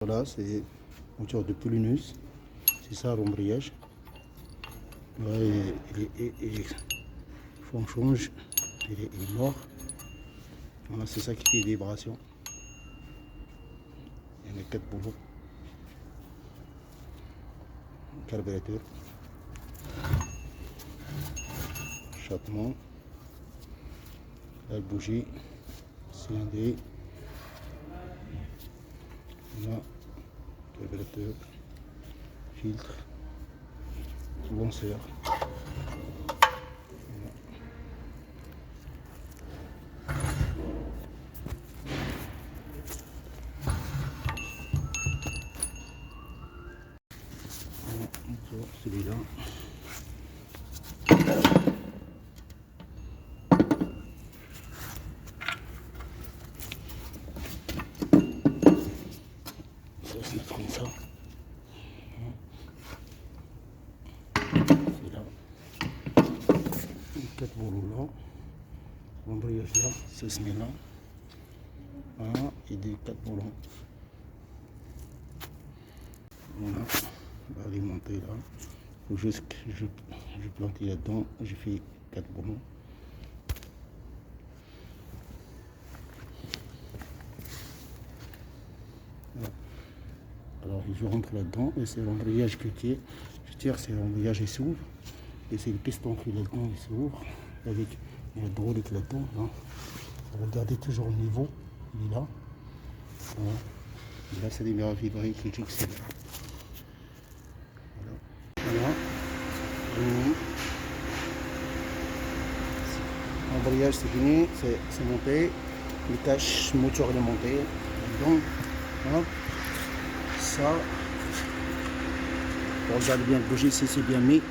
Voilà, c'est moteur de Poulinus. C'est ça l'embrayage. Ouais, faut on change. Il est mort. Voilà, c'est ça qui fait des vibrations. Il y en a 4 boulots. Carburateur. Échappement. La bougie. Cylindrée. Là, carburateur. Filtre. Lanceur. Celui-là. Ça se met comme ça. C'est là. 4 boulots là. L'embrayage là, ça se met là. Voilà, et des 4 boulons. Voilà, on va alimenter là. Il faut juste que je plante là-dedans. J'ai fait 4 boulons. Voilà. Alors je rentre là-dedans et c'est l'embrayage que je tire, c'est l'embrayage qui s'ouvre. Et c'est le piston qui est là-dedans, il s'ouvre. Avec une hydraulique là-dedans. Hein. Regardez toujours le niveau, il est là. Voilà. Et là c'est des miroirs vibrés qui accélèrent. Voilà. L'embrayage c'est fini, c'est monté. Les tâches moteur est monté. Donc, voilà. Ça, regardez bien le bougie ici, c'est bien mis.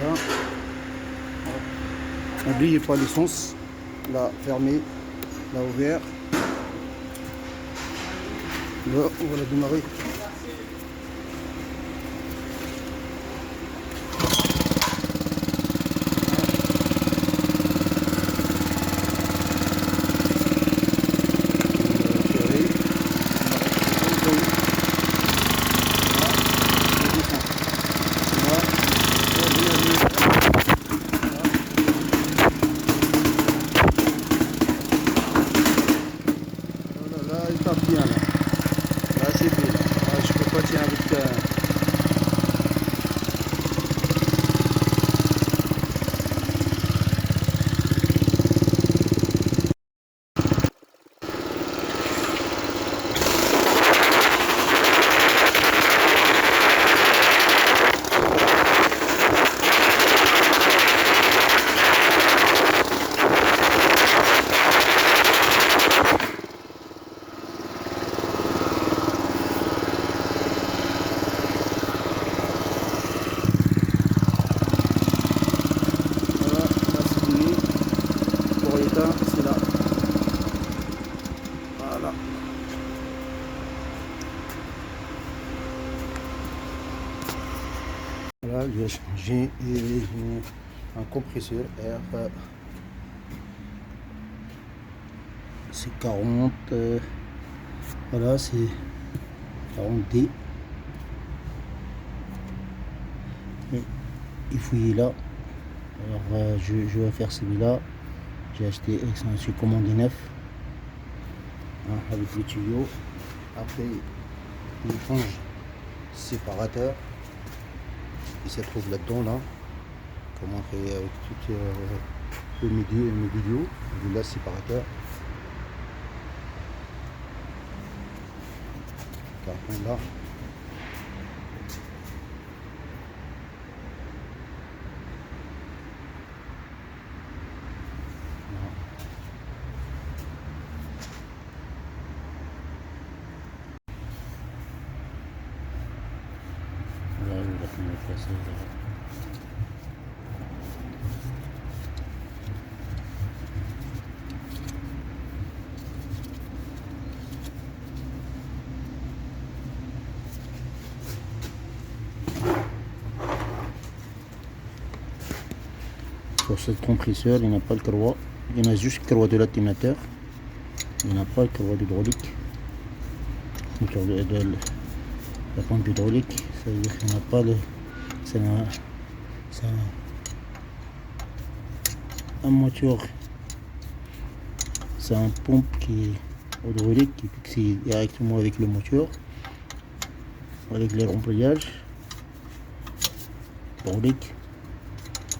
Voilà. N'oubliez pas l'essence. Là, fermé. Là, ouvert. Là, on va la démarrer. Bien là, là c'est bien, là, je peux pas tirer avec c'est là. Voilà. Voilà, j'ai un compresseur air. C'est 40. Voilà, c'est 40D. Mais il fouille là. Alors je vais faire celui-là. J'ai acheté sur commandé neuf, hein, avec les tuyaux. Après, il change séparateur. Il se trouve là-dedans, là. Comment on fait avec tout le milieu, là, séparateur. Carton là. Là, je vais le placer là. Sur ce compresseur, il n'y a pas le croi. Il y en a juste le croi de l'alternateur. Il n'y a pas le croi d'hydraulique. moteur la pompe hydraulique. Ça veut dire qu'il n'y a pas le. C'est un moteur. C'est un pompe qui est hydraulique qui fixe directement avec le moteur, avec les remplissages hydraulique.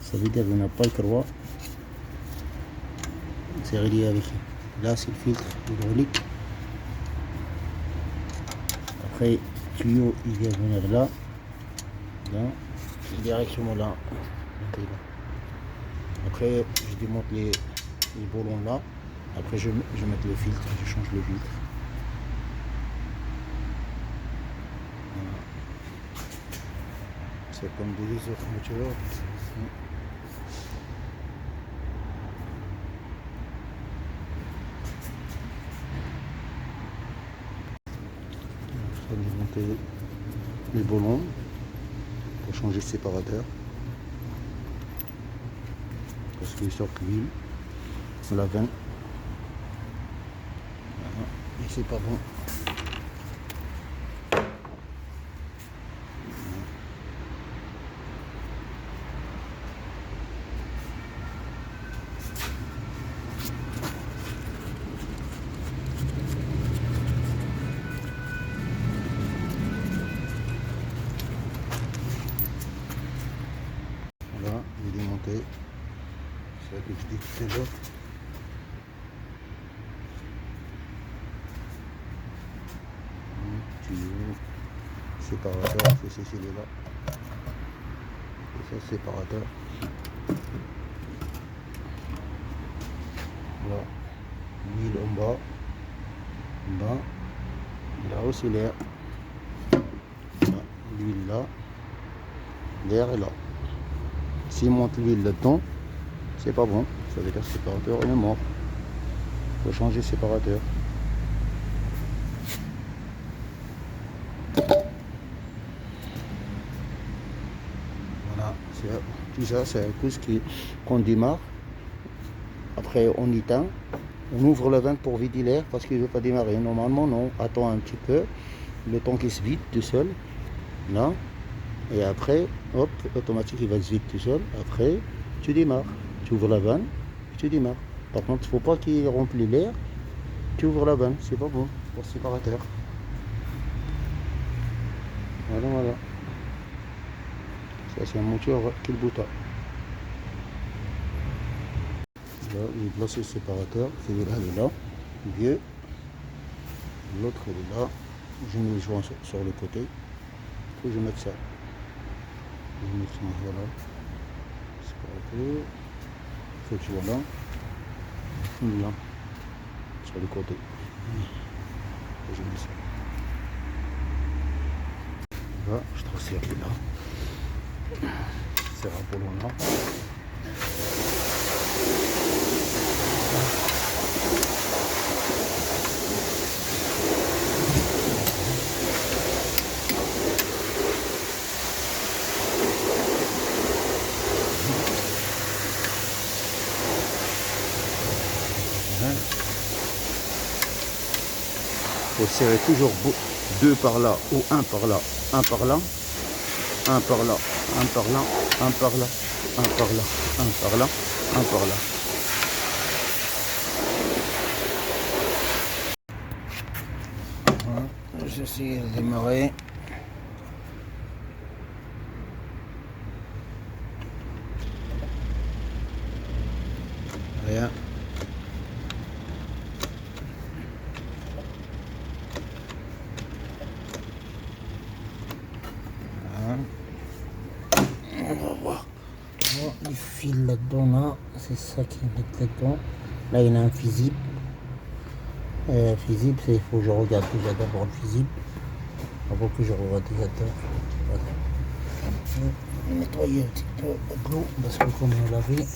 Ça veut dire qu'il n'y a pas le croix. C'est relié avec. Là, c'est le filtre hydraulique. Après, le tuyau, il vient venir là, directement là. Après, je démonte les boulons là. Après, je mets le filtre, je change le filtre. Voilà. C'est comme des autres moteurs. Je vais démonter les boulons pour changer le séparateur. Parce qu'il sort l'huile, la veine. Voilà. Et c'est pas bon. Voilà, il est démonté. C'est ça que je dis tout à l'heure. Tuyau, séparateur, c'est celui-là. C'est ça, séparateur. Voilà, l'huile en bas. Là, là aussi l'air. L'huile là, l'air est là. S'il monte l'huile là-dedans, c'est pas bon. Ça veut dire que le séparateur est mort. Il faut changer le séparateur. Voilà, tout ça, c'est un coup qu'on démarre. Après, on éteint. On ouvre la vanne pour vider l'air parce qu'il ne veut pas démarrer. Normalement, non. Attends un petit peu. Le temps qu'il se vide tout seul. Là. Et après, hop, automatique, il va se vider tout seul. Après, tu démarres. Tu ouvres la vanne et tu démarres. Par contre, il ne faut pas qu'il remplisse l'air. Tu ouvres la vanne. C'est pas bon pour le séparateur. Voilà, voilà. Ça, c'est un moteur qui le bouton. Là, il est placé le séparateur. Celui-là, il est là. Vieux. L'autre, il est là. Je mets le joint sur le côté. Il faut que je mette ça. Je mets ça, voilà. Séparateur. Il faut que je sois là. Et là. Sur le côté. Et je mets ça. Là, je transfère là. C'est un peu loin là. Il faut serrer toujours deux par là ou un par là, un par là, un par là, un par là, un par là, un par là, un par là, un par là. Voilà, j'essaie de démarrer. Rien. On va voir. Il file là-dedans, là. C'est ça qui met là-dedans. Là, il y a un fusible. Fusible, c'est il faut que je regarde déjà d'abord le fusible. Avant que je revoie des atteurs. Voilà. Nettoyer un petit peu de l'eau parce que comme on l'avait.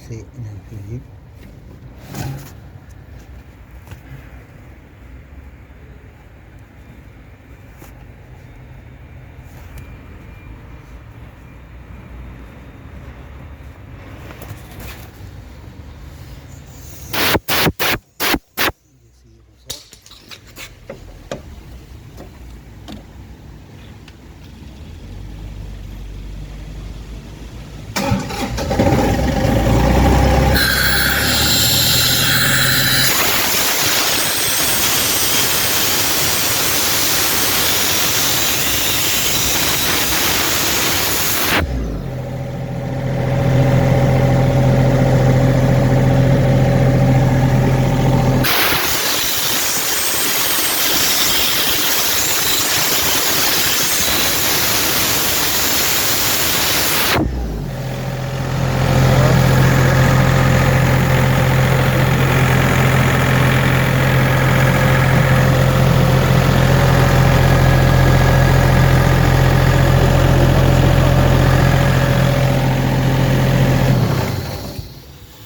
c'est invisible.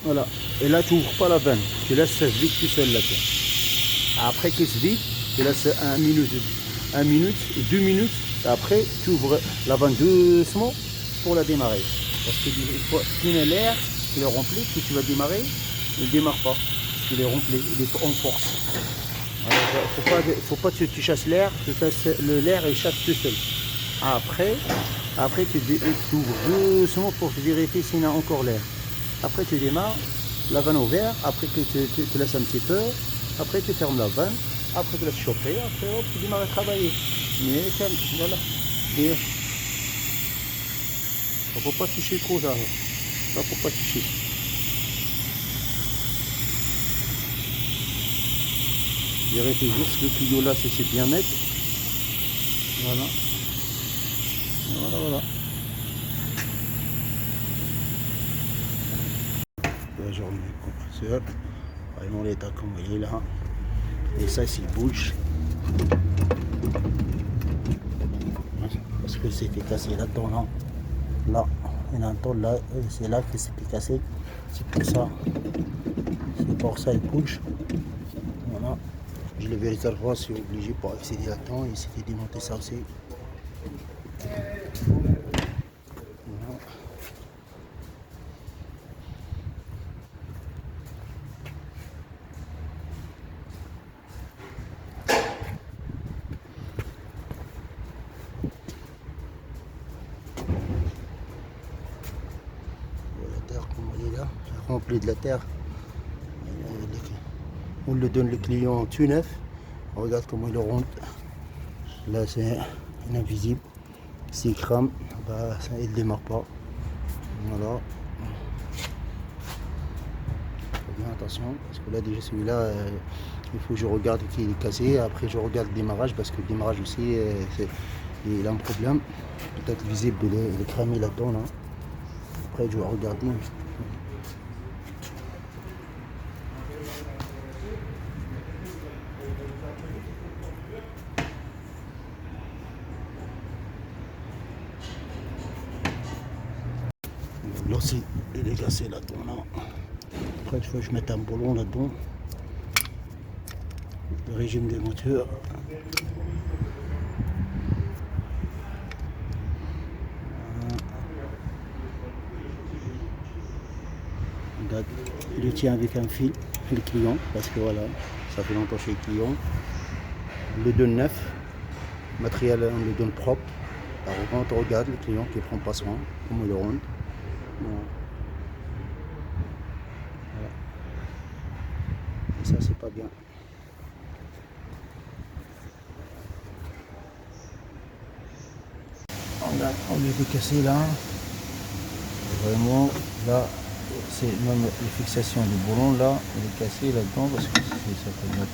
Voilà, et là tu ouvres pas la vanne, tu laisses ça se vide tout seul là. Après qu'il se vide, tu laisses 1 minute, 2 minutes, et après tu ouvres la vanne doucement pour la démarrer. Parce que tu mets l'air, tu le remplis, que tu vas démarrer, il ne démarre pas, parce qu'il est rempli, il est en force. Alors, faut pas que tu chasses l'air, l'air et chasse tout seul. Après tu ouvres doucement pour vérifier s'il y a encore l'air. Après tu démarres, la vanne ouverte, après que tu laisses un petit peu, après tu fermes la vanne, après tu laisses chauffer, après hop, tu démarres à travailler. Mais calme, voilà. Il ne faut pas toucher trop ça. Ça faut pas toucher. Vérifiez juste que le tuyau là c'est bien net. Voilà. Voilà. Là, je remets le compresseur. Voyons l'état comme il est là. Et ça, s'il bouge. Parce que c'était cassé là-dedans, là. Là, il y a un temps là, c'est là que c'était cassé. C'est pour ça. C'est pour ça il bouge. Voilà. Je le vérifie à fois, c'est obligé pour accéder là-dedans. Il s'était démonté ça aussi. Voilà. Rempli de la terre. On le donne le client tout neuf. Regarde comment il le rentre. Là c'est invisible. S'il crame, bah, ça, il ne démarre pas. Voilà. Faut bien attention parce que là déjà celui-là, il faut que je regarde qu'il est cassé. Après je regarde le démarrage parce que le démarrage aussi, il a un problème. Peut-être visible, il est cramé là-dedans. Là. Après je vais regarder. Là aussi, il est cassé là-dedans. Là. Après, il faut que je mette un boulon là-dedans. Le régime des moteurs. Regarde, il le tient avec un fil, le client, parce que voilà, ça fait longtemps chez le client. On le donne neuf, matériel, on le donne propre. Par contre, regarde le client qui ne prend pas soin, comment il le rend. Voilà. Et ça, c'est pas bien. On lui est cassé là. Vraiment, là, c'est même la fixation du boulon là, il est cassé là-dedans parce que c'est ça comme là.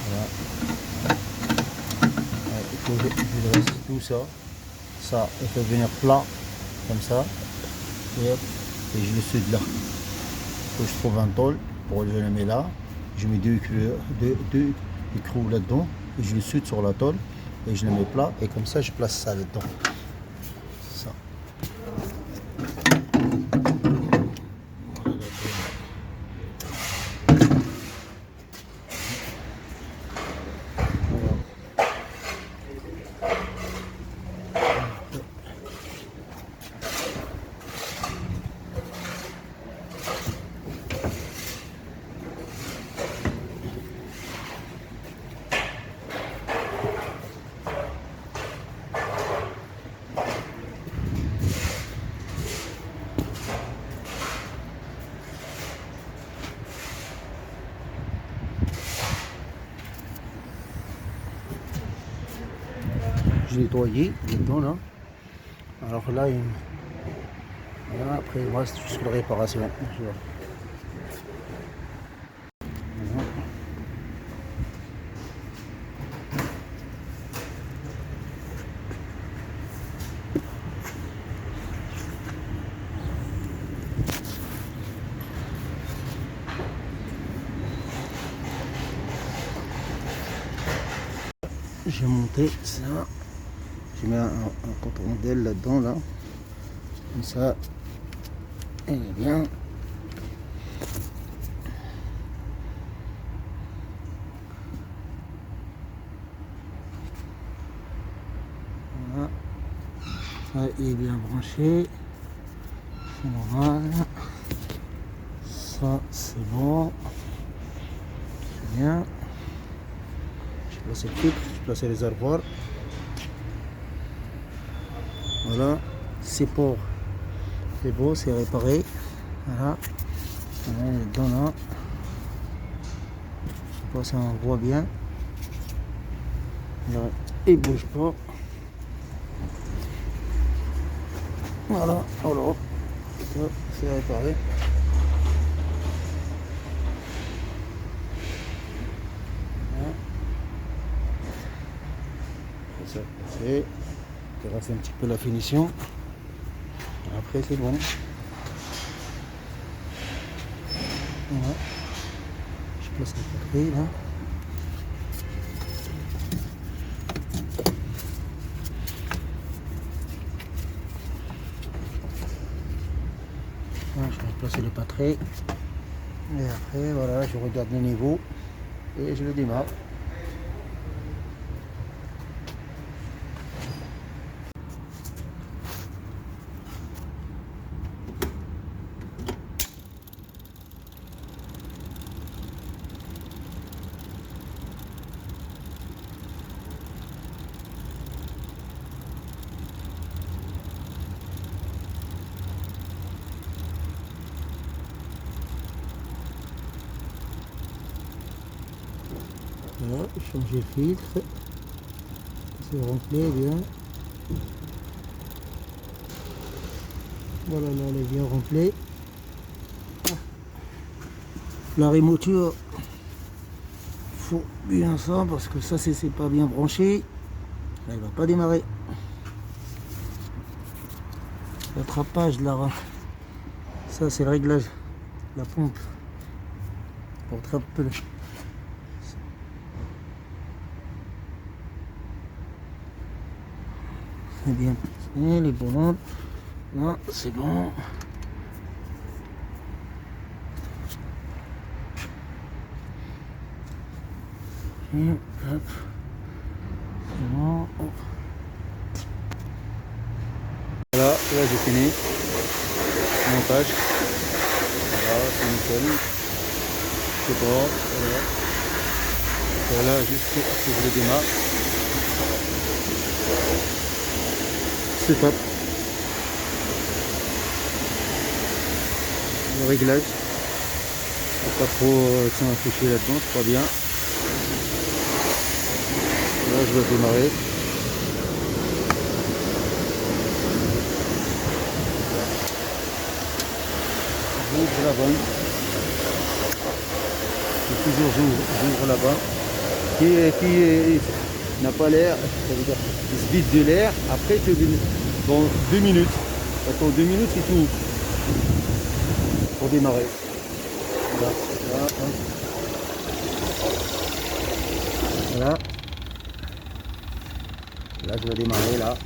Voilà. Ouais, il faut que je reste tout ça. Ça, il peut venir plat comme ça. Et hop, et je le soude là. Il faut que je trouve un tôle pour je le mets là. Je mets deux écrous là-dedans et je le soude sur la tôle et je le mets plat et comme ça je place ça là-dedans. Ça. je l'ai nettoyé dedans là. Alors là, voilà, après il me reste juste la réparation. Voilà. J'ai monté ça, j'ai mis un contre-rondelle là-dedans là, comme ça, elle est bien. Voilà, ça il est bien branché, c'est normal, ça c'est bon, c'est bien. J'ai placé le filtre, j'ai placé les réservoirs. Voilà, c'est pour, c'est beau, c'est réparé. Voilà, on est dedans là. Je sais pas si on voit bien. Il bouge pas. Voilà, voilà, c'est réparé. Voilà. Ça, c'est. On reste un petit peu la finition. Après, c'est bon. Voilà. Je place la batterie là. Voilà, je vais placer le patrie. Et après, voilà, je regarde le niveau et je le démarre. Voilà, changer le filtre, c'est rempli bien. Voilà, là, elle est bien remplie. La remoture, faut bien ça parce que ça, c'est pas bien branché, elle va pas démarrer. L'attrapage là, ça c'est le réglage, la pompe pour attraper. C'est bien placé, les bonhommes. Là, c'est bon. Et hop. C'est bon. Hop. Voilà, là j'ai fini. Montage. Voilà, c'est nickel. C'est bon. Voilà. Voilà, juste que je le démarre. C'est top. Le réglage. Pas trop s'afficher là-dedans, c'est pas bien. Là je vais démarrer. J'ouvre la vanne. Toujours j'ouvre la vanne. Qui n'a pas l'air, ça veut dire il se vide de l'air. Après tu dans 2 minutes. Attends 2 minutes c'est tout. Pour démarrer. Voilà. Voilà. Là je vais démarrer là.